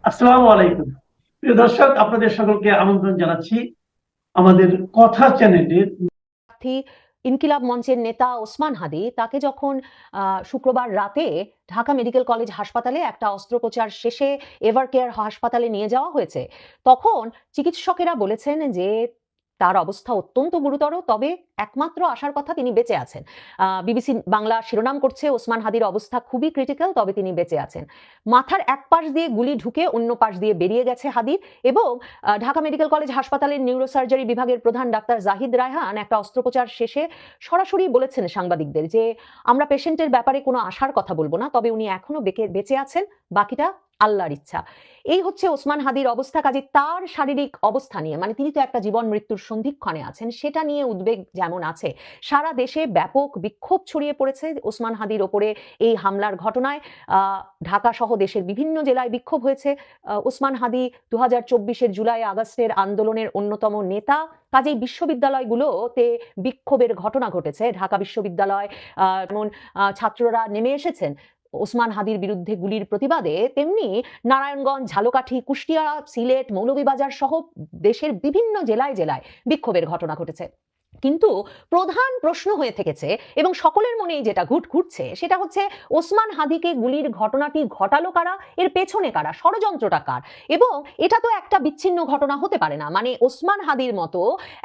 আসসালামু আলাইকুম। প্রিয় দর্শক, আপনাদের সকলকে আমন্ত্রণ জানাচ্ছি আমাদের কথা চ্যানেলের। প্রার্থী ইনকিলাব মঞ্চের নেতা ওসমান হাদি তাকে যখন শুক্রবার রাতে ঢাকা মেডিকেল কলেজ হাসপাতালে একটা অস্ত্রোপচার শেষে এভার কেয়ার হাসপাতালে নিয়ে যাওয়া হয়েছে, তখন চিকিৎসকেরা বলেছেন যে তার অবস্থা অত্যন্ত গুরুতর, তবে একমাত্র আশার কথা তিনি বেঁচে আছেন। বিবিসি বাংলা শিরোনাম করছে ওসমান হাদির অবস্থা খুবই ক্রিটিক্যাল, তবে তিনি বেঁচে আছেন। মাথার এক পাশ দিয়ে গুলি ঢুকে অন্য পাশ দিয়ে বেরিয়ে গেছে হাদির। এবং ঢাকা মেডিকেল কলেজ হাসপাতালের নিউরোসার্জারি বিভাগের প্রধান ডাক্তার জাহিদ রায়হান একটা অস্ত্রোপচার শেষে সরাসরি বলেছেন সাংবাদিকদের যে আমরা পেশেন্টের ব্যাপারে কোনো আশার কথা বলবো না, তবে উনি এখনো বেঁচে আছেন, বাকিটা আল্লাহর ইচ্ছা। এই হচ্ছে ওসমান হাদির অবস্থা। কাজে তার শারীরিক অবস্থা নিয়ে, মানে তিনি তো একটা জীবন মৃত্যুর সন্ধিক্ষণে আছেন, সেটা নিয়ে উদ্বেগ যেমন আছে, সারা দেশে ব্যাপক বিক্ষোভ ছড়িয়ে পড়েছে ওসমান হাদির ওপরে এই হামলার ঘটনায়। ঢাকা সহ দেশের বিভিন্ন জেলায় বিক্ষোভ হয়েছে। ওসমান হাদি 2024-এর জুলাই আগস্টের আন্দোলনের অন্যতম নেতা। কাজেই বিশ্ববিদ্যালয়গুলোতে বিক্ষোভের ঘটনা ঘটেছে। ঢাকা বিশ্ববিদ্যালয় যেমন ছাত্ররা নেমে এসেছেন ওসমান হাদির বিরুদ্ধে গুলির প্রতিবাদে, তেমনি নারায়ণগঞ্জ, ঝালকাঠি, কুষ্টিয়া, সিলেট, মৌলভীবাজার সহ দেশের বিভিন্ন জেলায় জেলায় বিক্ষোভের ঘটনা ঘটেছে। কিন্তু প্রধান প্রশ্ন হয়ে থেকেছে এবং সকলের মনেই যেটা ঘুরছে সেটা হচ্ছে ওসমান হাদিকে গুলির ঘটনাটি ঘটালো কারা, এর পেছনে কারা, ষড়যন্ত্রটা কার। এবং এটা তো একটা বিচ্ছিন্ন ঘটনা হতে পারে না। মানে ওসমান হাদির মতো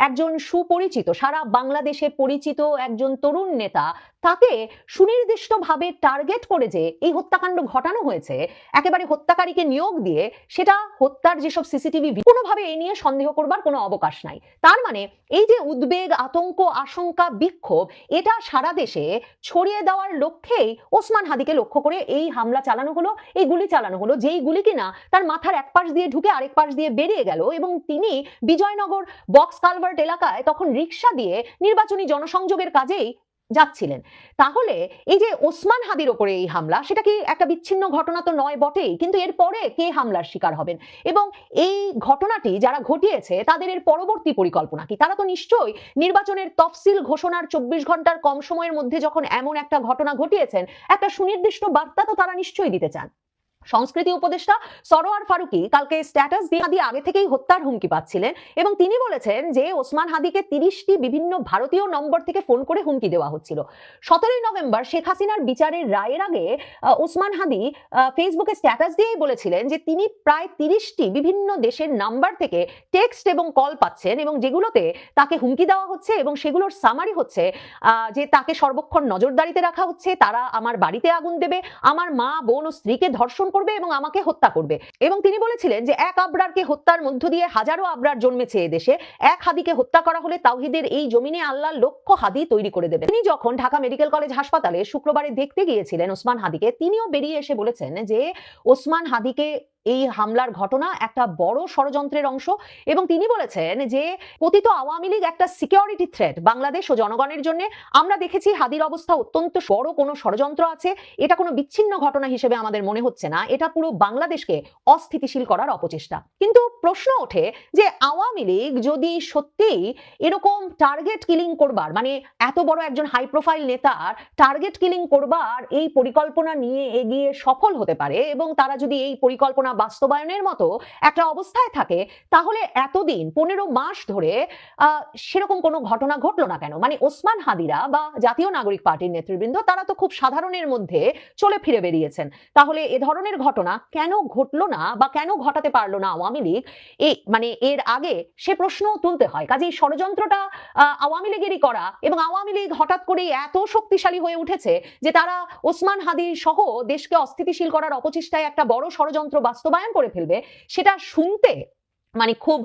একজন সুপরিচিত, সারা বাংলাদেশে পরিচিত একজন তরুণ নেতা, তাকে সুনির্দিষ্টভাবে টার্গেট করে যে এই হত্যাকাণ্ড ঘটানো হয়েছে, একেবারে হত্যাকারীকে নিয়োগ দিয়ে সেটা হত্যার যেসব সিসিটিভি, কোনোভাবে এই নিয়ে সন্দেহ করবার কোনো অবকাশ নাই। তার মানে এই যে উদ্বেগ, আতঙ্ক, আশঙ্কা, বিক্ষোভ, এটা সারা দেশে ছড়িয়ে দেওয়ার লক্ষ্যেই ওসমান হাদিকে লক্ষ্য করে এই হামলা চালানো হলো, এই গুলি চালানো হলো, যেই গুলি কিনা তার মাথার এক পাশ দিয়ে ঢুকে আরেক পাশ দিয়ে বেরিয়ে গেল। এবং তিনি বিজয়নগর বক্স কালভার্ট এলাকায় তখন রিক্সা দিয়ে নির্বাচনী জনসংযোগের কাজেই যাচ্ছিলেন। তাহলে এই যে ওসমান হাদির ওপরে এই হামলা, সেটা কি একটা বিচ্ছিন্ন ঘটনা তো নয় বটেই, কিন্তু এরপরে কে হামলার শিকার হবেন এবং এই ঘটনাটি যারা ঘটিয়েছে তাদের এর পরবর্তী পরিকল্পনা কি? তারা তো নিশ্চয়ই নির্বাচনের তফসিল ঘোষণার 24 ঘন্টার কম সময়ের মধ্যে যখন এমন একটা ঘটনা ঘটিয়েছেন, একটা সুনির্দিষ্ট বার্তা তো তারা নিশ্চয়ই দিতে চান। সংস্কৃতি উপদেষ্টা সরোয়ার ফারুকী কালকে স্ট্যাটাস দিয়ে আগে থেকেই হত্যার হুমকি পাচ্ছিলেন এবং তিনি বলেছেন যে ওসমান হাদিকে 30টি বিভিন্ন ভারতীয় নম্বর থেকে ফোন করে হুমকি দেওয়া হচ্ছিল। 17ই নভেম্বর শেখ হাসিনার বিচারের রায়ের আগে ওসমান হাদি ফেসবুকে স্ট্যাটাস দিয়েই বলেছিলেন যে তিনি প্রায় 30টি বিভিন্ন দেশের নাম্বার থেকে টেক্সট এবং কল পাচ্ছেন এবং যেগুলোতে তাকে হুমকি দেওয়া হচ্ছে এবং সেগুলোর সামারি হচ্ছে যে তাকে সর্বক্ষণ নজরদারিতে রাখা হচ্ছে, তারা আমার বাড়িতে আগুন দেবে, আমার মা, বোন ও স্ত্রীকে ধর্ষণ করবে এবং আমাকে হত্যা করবে। এবং তিনি বলেছিলেন যে এক আবরারকে হত্যার মধ্য দিয়ে হাজারো আবরার জন্মেছে এদেশে, এক হাদিকে হত্যা করা হলে তাওহীদের এই জমিনে আল্লাহ লক্ষ হাদি তৈরি করে দেবেন। তিনি যখন ঢাকা মেডিকেল কলেজ হাসপাতালে শুক্রবারে দেখতে গিয়েছিলেন ওসমান হাদিকে, তিনিও বেরিয়ে এসে বলেছেন যে ওসমান হাদিকে এই হামলার ঘটনা একটা বড় ষড়যন্ত্রের অংশ এবং তিনি বলেছেন যে পতিত আওয়ামী লীগ একটা সিকিউরিটি থ্রেট বাংলাদেশ ও জনগণের জন্য। আমরা দেখেছি হাদির অবস্থা অত্যন্ত বড় কোনো ষড়যন্ত্র আছে, এটা কোনো বিচ্ছিন্ন ঘটনা হিসেবে আমাদের মনে হচ্ছে না, এটা পুরো বাংলাদেশকে অস্থিতিশীল করার অপচেষ্টা। কিন্তু প্রশ্ন ওঠে যে আওয়ামী লীগ যদি সত্যি এরকম টার্গেট কিলিং করবার, মানে এত বড় একজন হাই প্রোফাইল নেতার টার্গেট কিলিং করবার এই পরিকল্পনা নিয়ে এগিয়ে সফল হতে পারে এবং তারা যদি এই পরিকল্পনা বাস্তবায়নের মতো একটা অবস্থায় থাকে, তাহলে এতদিন 15 মাস ধরে সেরকম কোনো ঘটনা ঘটলো না কেন? মানে ওসমান হাদিরা বা জাতীয় নাগরিক পার্টির নেতৃবৃন্দ তারা তো খুব সাধারণের মধ্যে চলে ফিরে বেরিয়েছেন, তাহলে এ ধরনের ঘটনা কেন ঘটলো না বা কেন ঘটাতে পারলো না আওয়ামী লীগ? মানে এর আগে সে প্রশ্ন তুলতে হয়। কাজেই ষড়যন্ত্রটা আওয়ামী লীগেরই করা এবং আওয়ামী লীগ হঠাৎ করে এত শক্তিশালী হয়ে উঠেছে যে তারা ওসমান হাদি সহ দেশকে অস্থিতিশীল করার অপচেষ্টায় একটা বড় ষড়যন্ত্র বাস্তবায়ন করে ফেলবে, সেটা শুনতে মানে খুব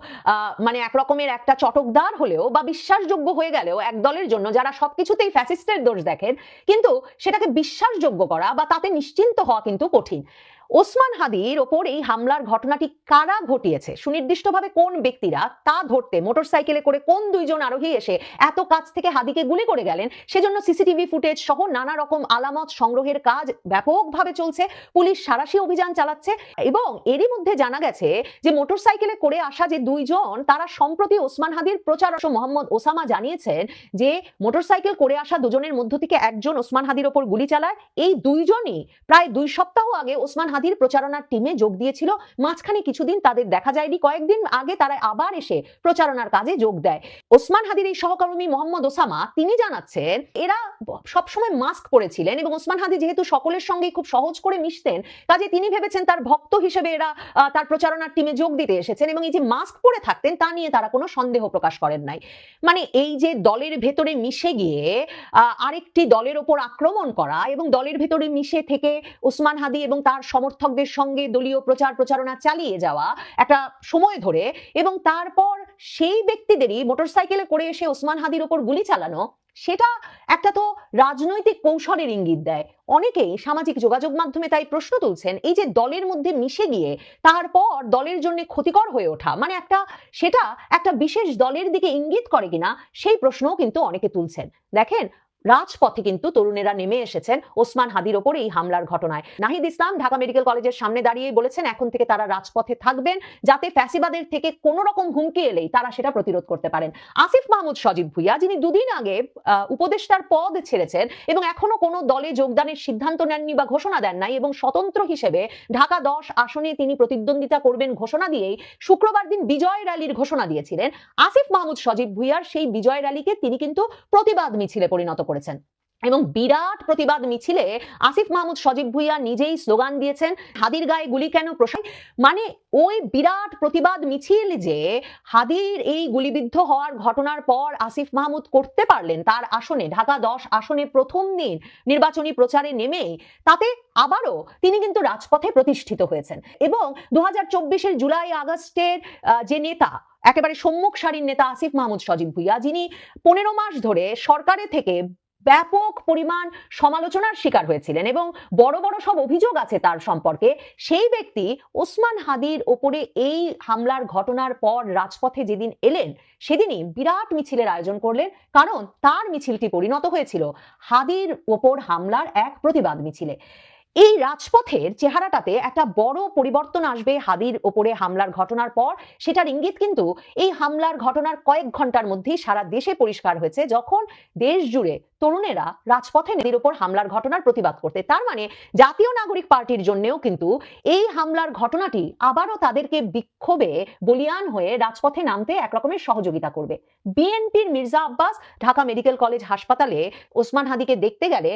মানে একরকমের একটা চটকদার হলেও বা বিশ্বাসযোগ্য হয়ে গেলেও এক দলের জন্য যারা সবকিছুতেই ফ্যাসিস্টের দোষ দেখেন, কিন্তু সেটাকে বিশ্বাসযোগ্য করা বা তাতে নিশ্চিন্ত হওয়া কিন্তু কঠিন। ওসমান হাদির ওপর এই হামলার ঘটনাটি কারা ঘটিয়েছে, সুনির্দিষ্টভাবে কোন ব্যক্তিরা, তা ধরতে মোটরসাইকেলে করে কোন দুইজন আরোহী এসে এত কাছ থেকে হাদিকে গুলি করে গেলেন, সেজন্য সিসিটিভি ফুটেজ সহ নানা রকম আলামত সংগ্রহের কাজ ব্যাপকভাবে চলছে। পুলিশ সাঁড়াশি অভিযান চালাচ্ছে এবং এরই মধ্যে জানা গেছে যে মোটরসাইকেলে করে আসা যে দুইজন, তারা সম্প্রতি ওসমান হাদির প্রচারক মোহাম্মদ ওসামা জানিয়েছেন যে মোটরসাইকেল করে আসা দুজনের মধ্য থেকে একজন ওসমান হাদির ওপর গুলি চালায়। এই দুইজনই প্রায় 2 সপ্তাহ আগে ওসমান হাদির প্রচারণার টিমে যোগ দিয়েছিল। মাঝখানে কিছুদিন তাদের দেখা যায়নি, কয়েকদিন আগে তারা আবার এসে প্রচারণার কাজে যোগ দেয়। ওসমান হাদির এই সহকর্মী মোহাম্মদ ওসামা তিনি জানাচ্ছেন এরা সবসময় মাস্ক পরেছিলেন এবং ওসমান হাদি যেহেতু সকলের সঙ্গে খুব সহজ করে মিশতেন, কাজে তিনি ভেবেছেন তার ভক্ত হিসেবে এরা তার প্রচারণার টিমে যোগ দিতে এসেছেন এবং এই যে মাস্ক পরে থাকতেন তা নিয়ে তারা কোনো সন্দেহ প্রকাশ করেন নাই। মানে এই যে দলের ভেতরে মিশে গিয়ে আরেকটি দলের ওপর আক্রমণ করা এবং দলের ভেতরে মিশে থেকে ওসমান হাদি এবং তার সমর্থকদের সঙ্গে দলীয় প্রচারণা চালিয়ে যাওয়া একটা সময় ধরে এবং তারপর সেই ব্যক্তিদেরই মোটরসাইকেলে করে এসে ওসমান হাদির ওপর গুলি চালানো, সেটা একটা তো রাজনৈতিক কৌশলের ইঙ্গিত দেয়। অনেকেই সামাজিক যোগাযোগ মাধ্যমে তাই প্রশ্ন তুলছেন এই যে দলের মধ্যে মিশে গিয়ে তারপর দলের জন্য ক্ষতিকর হয়ে ওঠা, মানে সেটা একটা বিশেষ দলের দিকে ইঙ্গিত করে কিনা সেই প্রশ্নও কিন্তু অনেকে তুলছেন। দেখেন, রাজপথে কিন্তু তরুণেরা নেমে এসেছেন ওসমান হাদির ওপর এই হামলার ঘটনায়। নাহিদ ইসলাম ঢাকা মেডিকেল কলেজের সামনে দাঁড়িয়ে বলেছেন এখন থেকে তারা রাজপথে থাকবেন যাতে ফ্যাসিবাদের থেকে কোনো রকম হুমকি এলেই তারা সেটা প্রতিরোধ করতে পারেন। আসিফ মাহমুদ সজীব ভুইয়া, যিনি দুদিন আগে উপদেষ্টার পদ ছেড়েছেন এবং এখনো কোনো দলে যোগদানের সিদ্ধান্ত নেননি বা ঘোষণা দেন নাই এবং স্বতন্ত্র হিসেবে ঢাকা 10 আসনে তিনি প্রতিদ্বন্দ্বিতা করবেন ঘোষণা দিয়েই শুক্রবার দিন বিজয় র্যালির ঘোষণা দিয়েছিলেন, আসিফ মাহমুদ সজীব ভুইয়ার সেই বিজয় র্যালিকে তিনি কিন্তু প্রতিবাদ মিছিলে পরিণত করেছেন এবং বিরাট প্রতিবাদ মিছিলে আসিফ মাহমুদ সজীব ভুইয়া নিজেই স্লোগান দিয়েছেন হাদির গায়ে গুলি কেন প্রসাদ। মানে ওই বিরাট প্রতিবাদ মিছিল যে হাদির এই গুলিবিদ্ধ হওয়ার ঘটনার পর আসিফ মাহমুদ করতে পারলেন তার আসনে ঢাকা 10 আসনে প্রথম দিন নির্বাচনী প্রচারে নেমে, তাতে আবারও তিনি কিন্তু রাজপথে প্রতিষ্ঠিত হয়েছেন এবং 2024-এর জুলাই আগস্টের যে নেতা, একেবারে সম্মুখ সারির নেতা আসিফ মাহমুদ সজীব ভুইয়া, যিনি 15 মাস ধরে সরকারের থেকে ব্যাপক পরিমাণ সমালোচনার শিকার হয়েছিলেন এবং বড় বড় সব অভিযোগ আছে তার সম্পর্কে, সেই ব্যক্তি ওসমান হাদির ওপরে এই হামলার ঘটনার পর রাজপথে যেদিন এলেন সেদিনই বিরাট মিছিলের আয়োজন করলেন, কারণ তার মিছিলটি পরিণত হয়েছিল হাদির ওপর হামলার এক প্রতিবাদ মিছিলে। এই রাজপথের চেহারাটাতে একটা বড় পরিবর্তন আসবে হাদির ওপরে হামলার ঘটনার পর, সেটার ইঙ্গিত কিন্তু এই হামলার ঘটনার কয়েক ঘন্টার মধ্যেই সারা দেশে পরিষ্কার হয়েছে, যখন দেশ জুড়ে তরুণেরা রাজপথে হাদির ওপর হামলার ঘটনার প্রতিবাদ করতে। তার মানে জাতীয় নাগরিক পার্টির জন্যও কিন্তু এই হামলার ঘটনাটি আবারও তাদেরকে বিক্ষোভে বলিয়ান হয়ে রাজপথে নামতে একরকমের সহযোগিতা করবে। বিএনপির মির্জা আব্বাস ঢাকা মেডিকেল কলেজ হাসপাতালে ওসমান হাদিকে দেখতে গেলে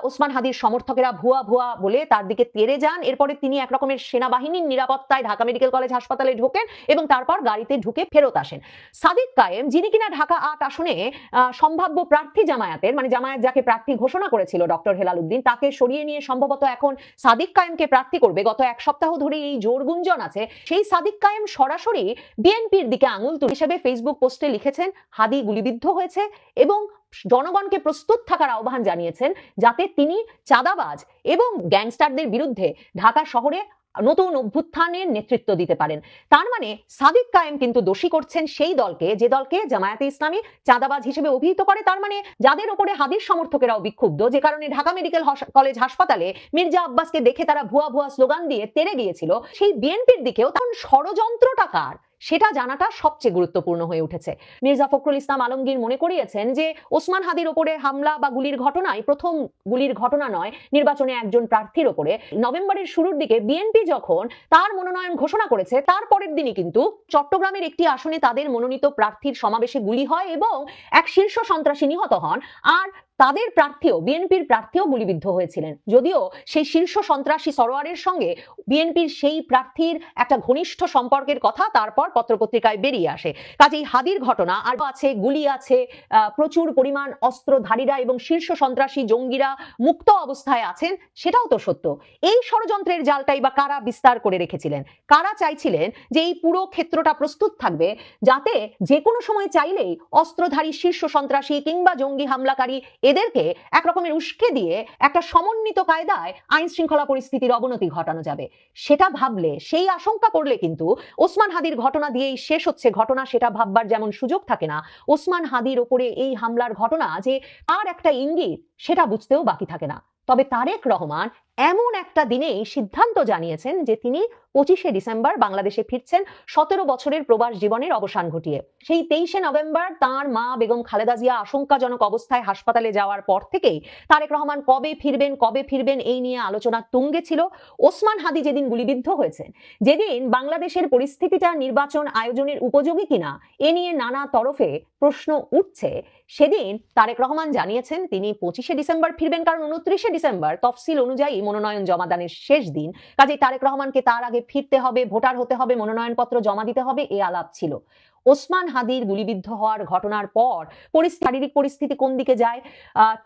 ওসমান হাদির সমর্থকেরা ভুয়া ভুয়া বলে তার দিকে তেড়ে যান। এরপরে তিনি একরকমের সেনাবাহিনীর নিরাপত্তায় ঢাকা মেডিকেল কলেজ হাসপাতালে ঢোকেন এবং তারপর গাড়িতে ঢুকে ফেরত আসেন। সাদিক কায়েম, যিনি কিনা ঢাকা 8 আসনে সম্ভাব্য প্রার্থী জামায়াতের, মানে জামায়াত যাকে প্রার্থী ঘোষণা করেছিল ডক্টর হেলাল উদ্দিন, তাকে সরিয়ে নিয়ে সম্ভবত এখন সাদিক কায়েমকে প্রার্থী করবে, গত এক সপ্তাহ ধরে এই জোর গুঞ্জন আছে, সেই সাদিক কায়েম সরাসরি বিএনপির দিকে আঙুল তুলে হিসেবে ফেসবুক পোস্টে লিখেছেন হাদি গুলিবিদ্ধ হয়েছে এবং জনগণকে প্রস্তুত থাকার আহ্বান জানিয়েছেন যাতে তিনি চাঁদাবাজ এবং গ্যাংস্টারদের বিরুদ্ধে ঢাকা শহরে নতুন অভ্যুত্থানের নেতৃত্ব দিতে পারেন। তার মানে সাদিক কায়েম কিন্তু দোষী করছেন সেই দলকে, যে দলকে জামায়াতে ইসলামী চাঁদাবাজ হিসেবে অভিহিত করে। তার মানে যাদের উপরে হাদির সমর্থকেরাও বিক্ষুব্ধ, যে কারণে ঢাকা মেডিকেল কলেজ হাসপাতালে মির্জা আব্বাসকে দেখে তারা ভুয়া ভুয়া স্লোগান দিয়ে তেড়ে গিয়েছিল, সেই বিএনপির দিকেও তখন ষড়যন্ত্রটা কার সেটা জানাটা সবচেয়ে গুরুত্বপূর্ণ হয়ে উঠেছে। মির্জা ফখরুল ইসলাম আলমগীর মনে করিয়েছেন যে ওসমান হাদির ওপরে হামলা বা গুলির ঘটনায় প্রথম গুলির ঘটনা নয়, নির্বাচনে একজন প্রার্থীর ওপরে নভেম্বরের শুরুর দিকে বিএনপি যখন তার মনোনয়ন ঘোষণা করেছে তার পরের দিনই কিন্তু চট্টগ্রামের একটি আসনে তাদের মনোনীত প্রার্থীর সমাবেশে গুলি হয় এবং এক শীর্ষ সন্ত্রাসী নিহত হন, আর তাদের প্রার্থীও, বিএনপির প্রার্থীও গুলিবিদ্ধ হয়েছিলেন। যদিও সেই শীর্ষ সন্ত্রাসী সরোয়ারের সঙ্গে বিএনপির সেই প্রার্থীর একটা ঘনিষ্ঠ সম্পর্কের কথা তারপর পত্রপত্রিকায় বেরিয়ে আসে। কাজেই হাদির ঘটনা আর আছে, গুলি আছে, প্রচুর পরিমাণ অস্ত্রধারীরা এবং শীর্ষ সন্ত্রাসী জঙ্গিরা মুক্ত অবস্থায় আছেন, সেটাও তো সত্য। এই ষড়যন্ত্রের জালটাই বা কারা বিস্তার করে রেখেছিলেন? কারা চাইছিলেন যে এই পুরো ক্ষেত্রটা প্রস্তুত থাকবে যাতে যে কোনো সময় চাইলেই অস্ত্রধারী শীর্ষ সন্ত্রাসী কিংবা জঙ্গি হামলাকারী এদেরকে একরকমের উস্কে দিয়ে একটা সমন্বিত কায়দায় আইন শৃঙ্খলা পরিস্থিতির অবনতি ঘটানো যাবে? সেটা ভাবলে, সেই আশঙ্কা করলে কিন্তু ওসমান হাদির ঘটনা দিয়েই শেষ হচ্ছে ঘটনা সেটা ভাববার যেমন সুযোগ থাকে না, ওসমান হাদির ওপরে এই হামলার ঘটনা যে আর একটা ইঙ্গিত সেটা বুঝতেও বাকি থাকে না। তবে তারেক রহমান এমন একটা দিনেই সিদ্ধান্ত জানিয়েছেন যে তিনি 25শে ডিসেম্বর বাংলাদেশে ফিরছেন 17 বছরের প্রবাস জীবনের অবসান ঘটিয়ে। সেই 23শে নভেম্বর তাঁর মা বেগম খালেদা জিয়া আশঙ্কাজনক অবস্থায় হাসপাতালে যাওয়ার পর থেকেই তারেক রহমান কবে ফিরবেন এই নিয়ে আলোচনা তুঙ্গে ছিল। ওসমান হাদি যেদিন গুলিবিদ্ধ হয়েছেন, যেদিন বাংলাদেশের পরিস্থিতিটা নির্বাচন আয়োজনের উপযোগী কিনা এ নিয়ে নানা তরফে প্রশ্ন উঠছে, সেদিন তারেক রহমান জানিয়েছেন তিনি 25শে ডিসেম্বর ফিরবেন, কারণ 29শে ডিসেম্বর তফসিল অনুযায়ী মনোনয়ন জমাদানের শেষ দিন। কাজেই তারেক রহমানকে তার আগে ফিরতে হবে, ভোটার হতে হবে, মনোনয়নপত্র জমা দিতে হবে, এ আলাপ ছিল। ওসমান হাদির গুলিবিদ্ধ হওয়ার ঘটনার পর শারীরিক পরিস্থিতি কোন দিকে যায়,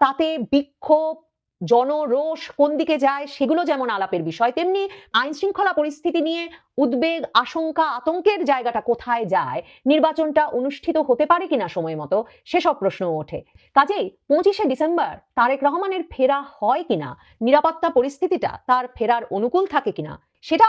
তাতে বিক্ষোভ, জনরোষ কোন দিকে যায়, সেগুলো যেমন আলাপের বিষয়, তেমনি আইন শৃঙ্খলা পরিস্থিতি নিয়ে উদ্বেগ, আশঙ্কা, আতঙ্কের জায়গাটা কোথায় যায়, নির্বাচনটা অনুষ্ঠিত হতে পারে কিনা সময় মতো, সেসব প্রশ্ন ওঠে। কাজেই 25শে ডিসেম্বর তারেক রহমানের ফেরা হয় কিনা, নিরাপত্তা পরিস্থিতিটা তার ফেরার অনুকূল থাকে কিনা, সেটা